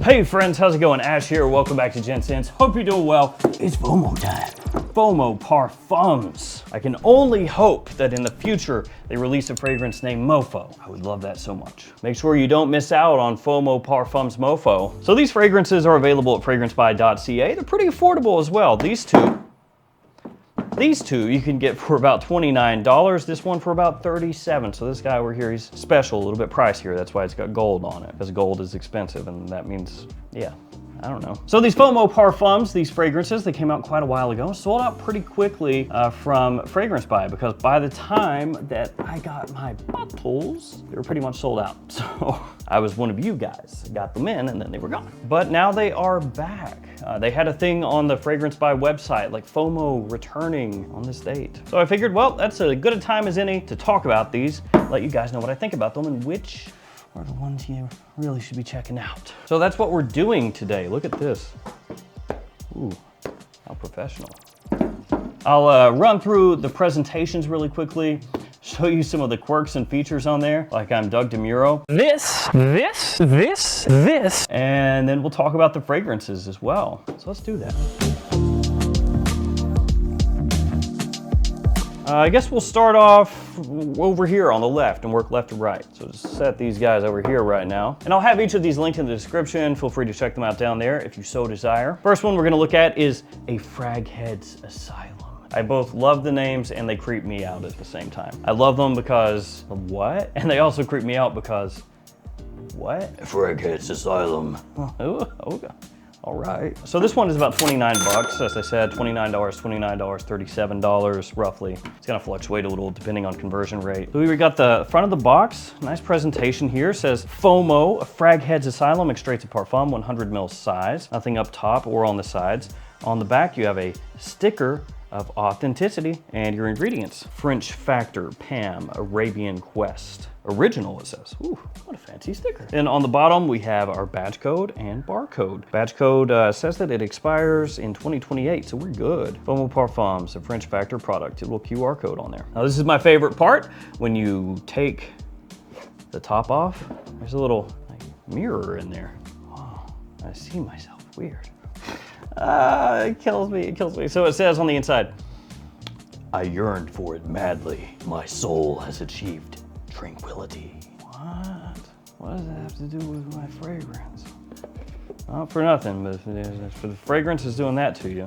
Hey friends, how's it going? Ash here, welcome back to Gents. Hope you're doing well. It's FOMO time. FOMO Parfums. I can only hope that in the future they release a fragrance named Mofo. I would love that so much. Make sure you don't miss out on FOMO Parfums Mofo. So these fragrances are available at fragrancebuy.ca. They're pretty affordable as well. These two you can get for about $29. This one for about $37. So this guy over here, he's special, a little bit pricier. That's why it's got gold on it, because gold is expensive, and that means, yeah, I don't know. So these FOMO Parfums, these fragrances, they came out quite a while ago, sold out pretty quickly from Fragrance Buy, because by the time that I got my bottles, they were pretty much sold out. So I was one of you guys, got them in, and then they were gone. But now they are back. They had a thing on the Fragrance Buy website, like FOMO returning on this date. So I figured, well, that's as good a time as any to talk about these, let you guys know what I think about them and which are the ones you really should be checking out. So that's what we're doing today. Look at this. Ooh, how professional. I'll run through the presentations really quickly, show you some of the quirks and features on there, like I'm Doug DeMuro. This. And then we'll talk about the fragrances as well. So let's do that. I guess we'll start off over here on the left and work left to right. So just set these guys over here right now. And I'll have each of these linked in the description. Feel free to check them out down there if you so desire. First one we're gonna look at is a Fraghead's Asylum. I both love the names and they creep me out at the same time. I love them because of what? And they also creep me out because what? Fraghead's Asylum. Oh, okay. All right. So this one is about 29 bucks. As I said, $29, $37 roughly. It's gonna fluctuate a little depending on conversion rate. So we got the front of the box. Nice presentation here. It says FOMO, Fraghead's Asylum, Extrait de Parfum, 100 ml size. Nothing up top or on the sides. On the back, you have a sticker of authenticity and your ingredients. French Factor, Pam, Arabian Quest. Original, it says. Ooh, what a fancy sticker. And on the bottom, we have our badge code and barcode. Badge code says that it expires in 2028, so we're good. FOMO Parfums, a French Factor product. A little QR code on there. Now, this is my favorite part. When you take the top off, there's a little mirror in there. Oh, I see myself, weird. It kills me. So it says on the inside, I yearned for it madly. My soul has achieved tranquility. What? What does that have to do with my fragrance? Not for nothing, but for the fragrance is doing that to you.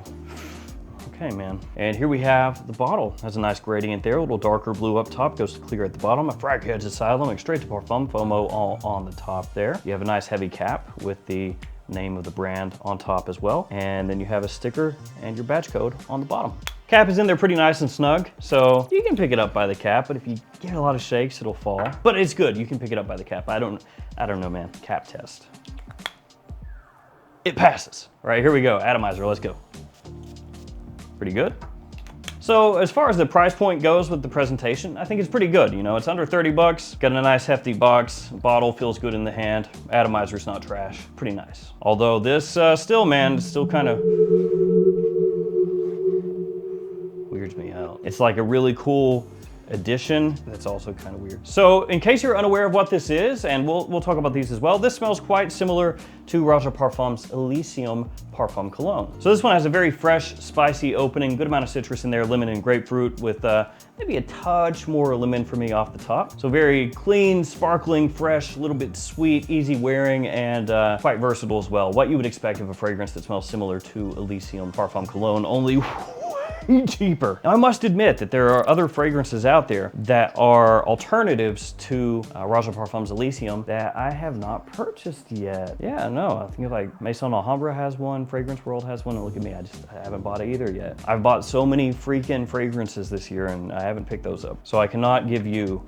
Okay, man. And here we have the bottle. Has a nice gradient there, a little darker blue up top, goes to clear at the bottom. A Fraghead's Asylum, Extrait de Parfum, FOMO all on the top there. You have a nice heavy cap with the name of the brand on top as well. And then you have a sticker and your badge code on the bottom. Cap is in there pretty nice and snug, so you can pick it up by the cap, but if you get a lot of shakes, it'll fall. But it's good, you can pick it up by the cap. I don't know, man. Cap test. It passes. All right, here we go. Atomizer, let's go. Pretty good. So as far as the price point goes with the presentation, I think it's pretty good. You know, it's under 30 bucks, got a nice hefty box, bottle feels good in the hand, atomizer's not trash, pretty nice. Although this still kind of weirds me out. It's like a really cool addition that's also kind of weird. So in case you're unaware of what this is, and we'll talk about these as well, this smells quite similar to Roger Parfum's Elysium Parfum Cologne. So this one has a very fresh, spicy opening, good amount of citrus in there, lemon and grapefruit with maybe a touch more lemon for me off the top. So very clean, sparkling, fresh, a little bit sweet, easy wearing, and quite versatile as well. What you would expect of a fragrance that smells similar to Elysium Parfum Cologne, only cheaper. Now I must admit that there are other fragrances out there that are alternatives to Roger Parfum's Elysium that I have not purchased yet. Yeah, no, I think like Maison Alhambra has one, Fragrance World has one, and look at me, I haven't bought it either yet. I've bought so many freaking fragrances this year and I haven't picked those up. So I cannot give you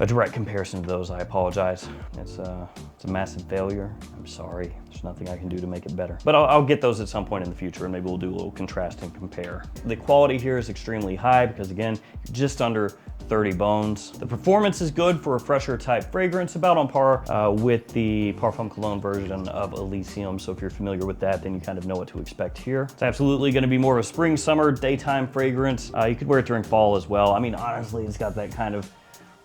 a direct comparison to those, I apologize. It's a massive failure. I'm sorry. There's nothing I can do to make it better. But I'll get those at some point in the future and maybe we'll do a little contrast and compare. The quality here is extremely high because again, just under 30 bones. The performance is good for a fresher type fragrance, about on par with the Parfum Cologne version of Elysium. So if you're familiar with that, then you kind of know what to expect here. It's absolutely gonna be more of a spring, summer, daytime fragrance. You could wear it during fall as well. I mean, honestly, it's got that kind of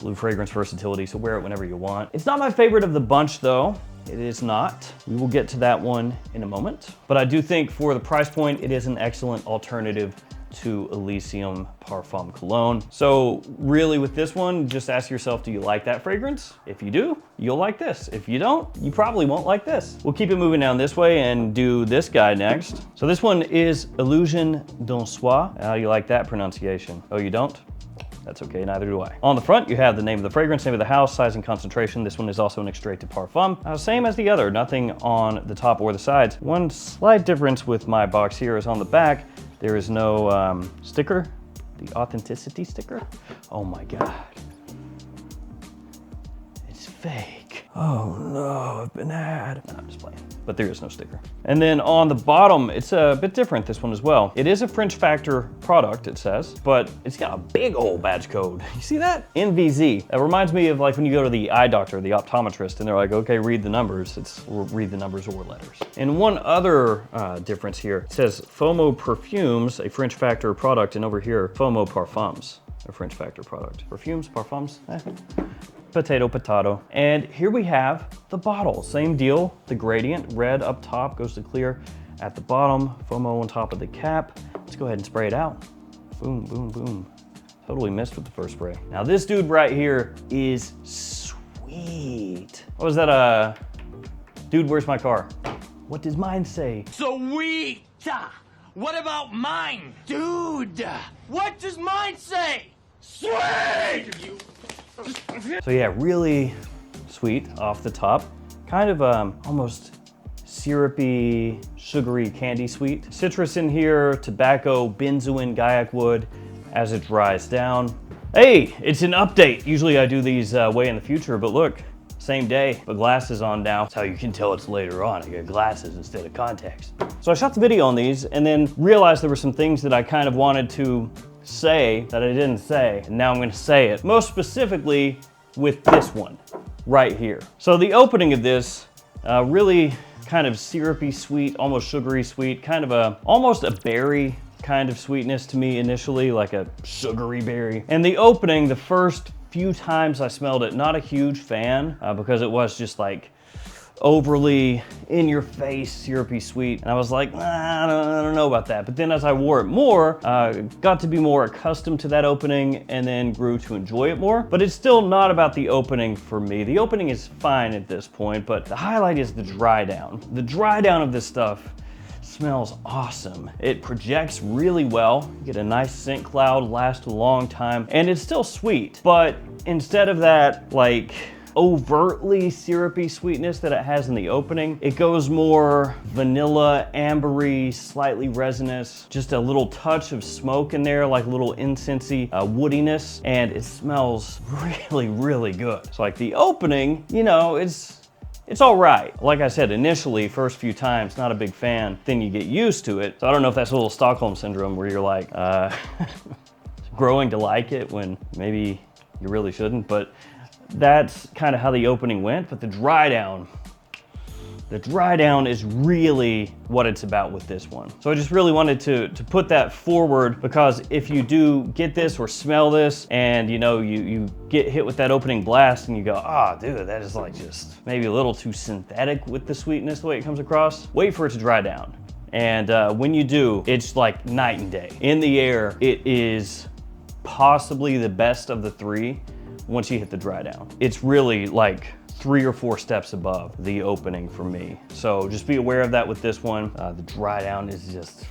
blue fragrance versatility, so wear it whenever you want. It's not my favorite of the bunch though. it is not. We will get to that one in a moment. But I do think for the price point, it is an excellent alternative to Elysium Parfum Cologne. So really with this one, just ask yourself, do you like that fragrance? If you do, you'll like this. If you don't, you probably won't like this. We'll keep it moving down this way and do this guy next. So this one is Elysium d'un Soir. How do you like that pronunciation? Oh, you don't? That's okay, neither do I. On the front, you have the name of the fragrance, name of the house, size and concentration. This one is also an extrait de parfum. Same as the other, nothing on the top or the sides. One slight difference with my box here is on the back, there is no sticker, the authenticity sticker. Oh my God. It's fake. Oh no, I've been had. No, I'm just playing. But there is no sticker. And then on the bottom, it's a bit different, this one as well. It is a French factor product, it says, but it's got a big old badge code. You see that? NVZ. That reminds me of like when you go to the eye doctor, the optometrist, and they're like, okay, read the numbers. It's read the numbers or letters. And one other difference here, it says FOMO Parfums, a French factor product, and over here, FOMO Parfums, a French factor product. Perfumes, parfums, Potato, potato. And here we have the bottle. Same deal, the gradient. Red up top goes to clear at the bottom. FOMO on top of the cap. Let's go ahead and spray it out. Boom, boom, boom. Totally missed with the first spray. Now this dude right here is sweet. What was that, dude, where's my car? What does mine say? Sweet! What about mine? Dude! What does mine say? Sweet! So yeah, really sweet off the top. Kind of almost syrupy, sugary candy sweet. Citrus in here, tobacco, benzoin, gaiac wood as it dries down. Hey, it's an update. Usually I do these way in the future, but look, same day, but glasses on now. That's how you can tell it's later on. I got glasses instead of contacts. So I shot the video on these and then realized there were some things that I kind of wanted to say that I didn't say, and now I'm gonna say it. Most specifically with this one right here. So the opening of this, really kind of syrupy sweet, almost sugary sweet, kind of almost a berry kind of sweetness to me initially, like a sugary berry. And the opening, the first few times I smelled it, not a huge fan because it was just like overly in your face syrupy sweet, and I was like, I don't know about that. But then as I wore it more, got to be more accustomed to that opening and then grew to enjoy it more. But it's still not about the opening for me. The opening is fine at this point, but the highlight is the dry down. The dry down of this stuff smells awesome. It projects really well. You get a nice scent cloud, lasts a long time, and it's still sweet. But instead of that, like, overtly syrupy sweetness that it has in the opening, it goes more vanilla, ambery, slightly resinous, just a little touch of smoke in there, like a little incensey woodiness, and it smells really, really good. So like the opening, you know, it's all right. Like I said, initially, first few times, not a big fan, then you get used to it. So I don't know if that's a little Stockholm syndrome where you're like, growing to like it when maybe you really shouldn't, but that's kind of how the opening went. But the dry down is really what it's about with this one. So I just really wanted to put that forward, because if you do get this or smell this and you know, you get hit with that opening blast and you go, ah, dude, that is like just maybe a little too synthetic with the sweetness, the way it comes across, wait for it to dry down. And when you do, it's like night and day. In the air, it is possibly the best of the three once you hit the dry down. It's really like 3 or 4 steps above the opening for me. So just be aware of that with this one. The dry down is just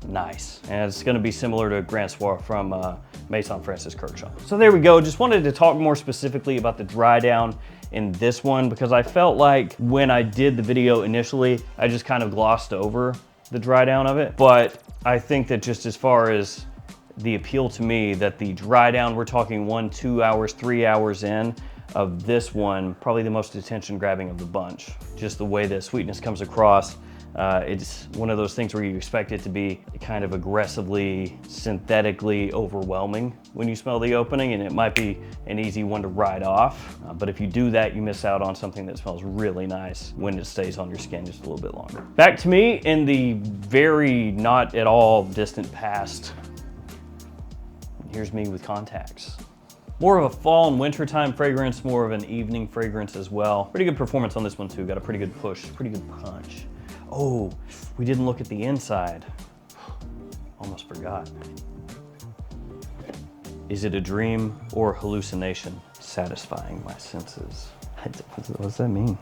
nice. And it's gonna be similar to Grand Soir from Maison Francis Kurkdjian. So there we go. Just wanted to talk more specifically about the dry down in this one, because I felt like when I did the video initially, I just kind of glossed over the dry down of it. But I think that just as far as the appeal to me, that the dry down, we're talking 1, 2 hours, 3 hours in of this one, probably the most attention grabbing of the bunch. Just the way that sweetness comes across. It's one of those things where you expect it to be kind of aggressively, synthetically overwhelming when you smell the opening, and it might be an easy one to ride off. But if you do that, you miss out on something that smells really nice when it stays on your skin just a little bit longer. Back to me in the very not at all distant past. Here's me with contacts. More of a fall and wintertime fragrance, more of an evening fragrance as well. Pretty good performance on this one too. Got a pretty good push, pretty good punch. Oh, we didn't look at the inside. Almost forgot. Is it a dream or hallucination? Satisfying my senses. What does that mean?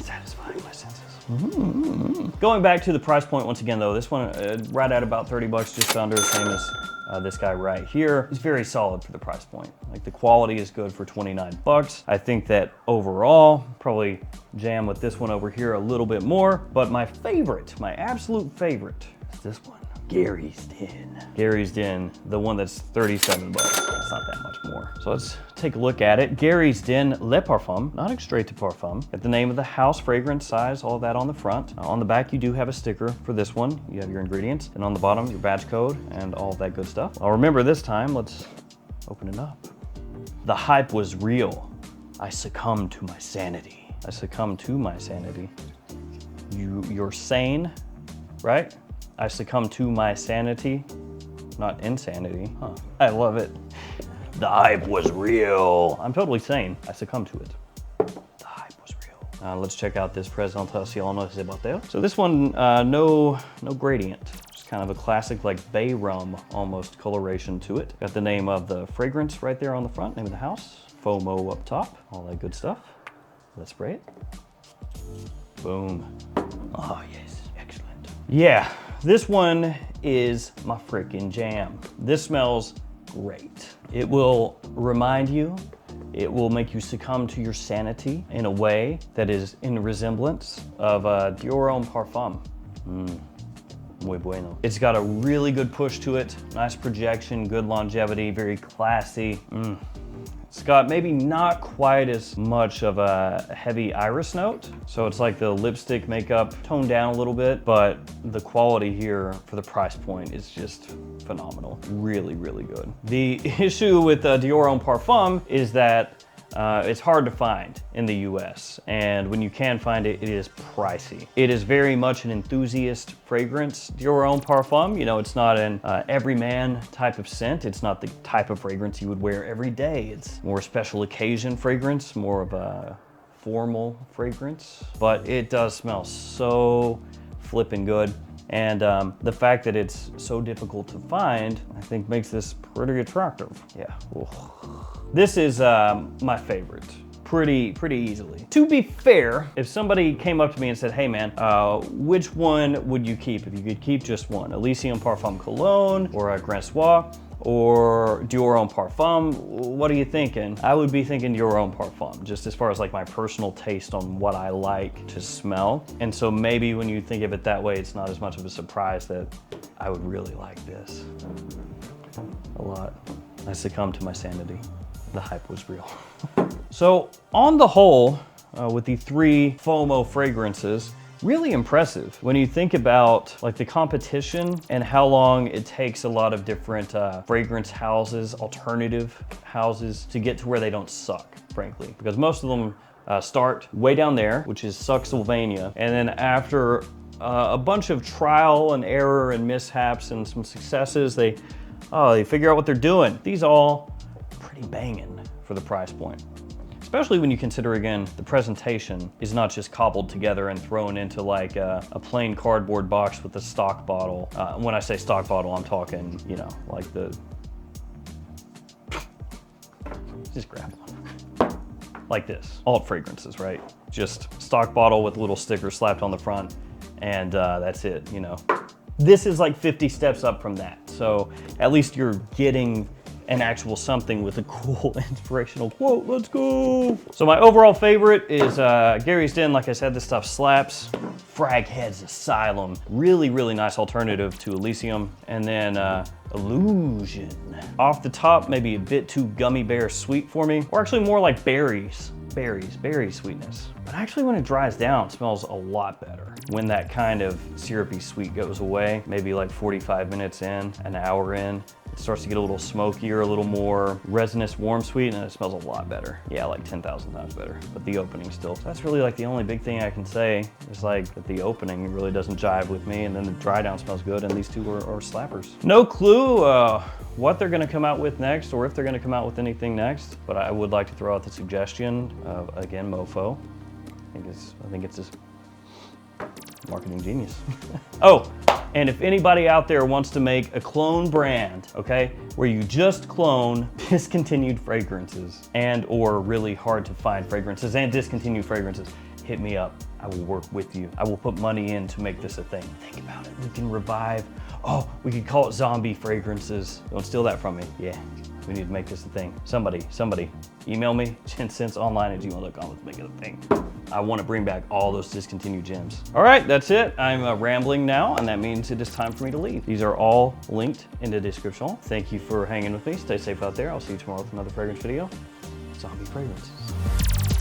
Satisfying my senses. Going back to the price point once again though, this one right at about 30 bucks, just under, same as this guy right here. It's very solid for the price point. Like the quality is good for 29 bucks. I think that overall, probably jam with this one over here a little bit more, but my favorite, my absolute favorite is this one. Gary's Den. Gary's Den, the one that's 37 bucks. It's not that much more. So let's take a look at it. Gary's Den Le Parfum, not extrait de parfum. Got the name of the house, fragrance, size, all that on the front. On the back, you do have a sticker for this one. You have your ingredients. And on the bottom, your batch code and all that good stuff. I'll remember this time, let's open it up. The hype was real. I succumbed to my sanity. I succumbed to my sanity. You're sane, right? I succumb to my sanity, not insanity. Huh. I love it. The hype was real. I'm totally sane. I succumb to it. The hype was real. Let's check out this Présentation de Bottle. So this one, no gradient. Just kind of a classic like bay rum almost coloration to it. Got the name of the fragrance right there on the front, name of the house. FOMO up top, all that good stuff. Let's spray it. Boom. Oh yes, excellent. Yeah. This one is my freaking jam. This smells great. It will remind you, it will make you succumb to your sanity in a way that is in resemblance of Dior Homme Parfum. Muy bueno. It's got a really good push to it, nice projection, good longevity, very classy. It's got maybe not quite as much of a heavy iris note. So it's like the lipstick makeup toned down a little bit, but the quality here for the price point is just phenomenal. Really, really good. The issue with Dior Homme Parfum is that it's hard to find in the US, and when you can find it, it is pricey. It is very much an enthusiast fragrance. Dior Homme Parfum, you know, it's not an everyman type of scent. It's not the type of fragrance you would wear every day. It's more special occasion fragrance, more of a formal fragrance, but it does smell so flipping good. And the fact that it's so difficult to find, I think makes this pretty attractive. Yeah. Ooh. This is my favorite, pretty easily. To be fair, if somebody came up to me and said, hey man, which one would you keep if you could keep just one? Elysium Parfum Cologne or a Grand Soir or Dior Homme Parfum, what are you thinking? I would be thinking Dior Homme Parfum, just as far as like my personal taste on what I like to smell. And so maybe when you think of it that way, it's not as much of a surprise that I would really like this a lot. I succumbed to my sanity. The hype was real. So on the whole, with the 3 FOMO fragrances, really impressive when you think about like the competition and how long it takes a lot of different fragrance houses, alternative houses to get to where they don't suck, frankly. Because most of them start way down there, which is Sucksylvania. And then after a bunch of trial and error and mishaps and some successes, they figure out what they're doing. These all pretty banging for the price point. Especially when you consider, again, the presentation is not just cobbled together and thrown into like a plain cardboard box with a stock bottle. When I say stock bottle, I'm talking, you know, like the... Just grab one. Like this. Alt fragrances, right? Just stock bottle with a little sticker slapped on the front, and that's it, you know. This is like 50 steps up from that. So at least you're getting an actual something with a cool inspirational quote. Let's go. So my overall favorite is Gary's Den. Like I said, this stuff slaps. Fraghead's Asylum. Really, really nice alternative to Elysium. And then Elysium. Off the top, maybe a bit too gummy bear sweet for me, or actually more like berry sweetness. But actually when it dries down, it smells a lot better. when that kind of syrupy sweet goes away, maybe like 45 minutes in, an hour in, it starts to get a little smokier, a little more resinous, warm sweet, and it smells a lot better. Yeah, like 10,000 times better, but the opening still. So that's really like the only big thing I can say is like that the opening really doesn't jive with me, and then the dry down smells good, and these two are slappers. No clue what they're gonna come out with next, or if they're gonna come out with anything next, but I would like to throw out the suggestion of, again, Mofo. I think it's just marketing genius. Oh, and if anybody out there wants to make a clone brand, okay, where you just clone discontinued fragrances and or really hard to find fragrances and discontinued fragrances, hit me up. I will work with you. I will put money in to make this a thing. Think about it. We can revive. Oh, we could call it zombie fragrances. Don't steal that from me. Yeah, we need to make this a thing. Somebody, email me, gentsonline@gmail.com. Let's make it a thing. I want to bring back all those discontinued gems. All right, that's it. I'm rambling now, and that means it is time for me to leave. These are all linked in the description. Thank you for hanging with me. Stay safe out there. I'll see you tomorrow with another fragrance video. Zombie fragrances.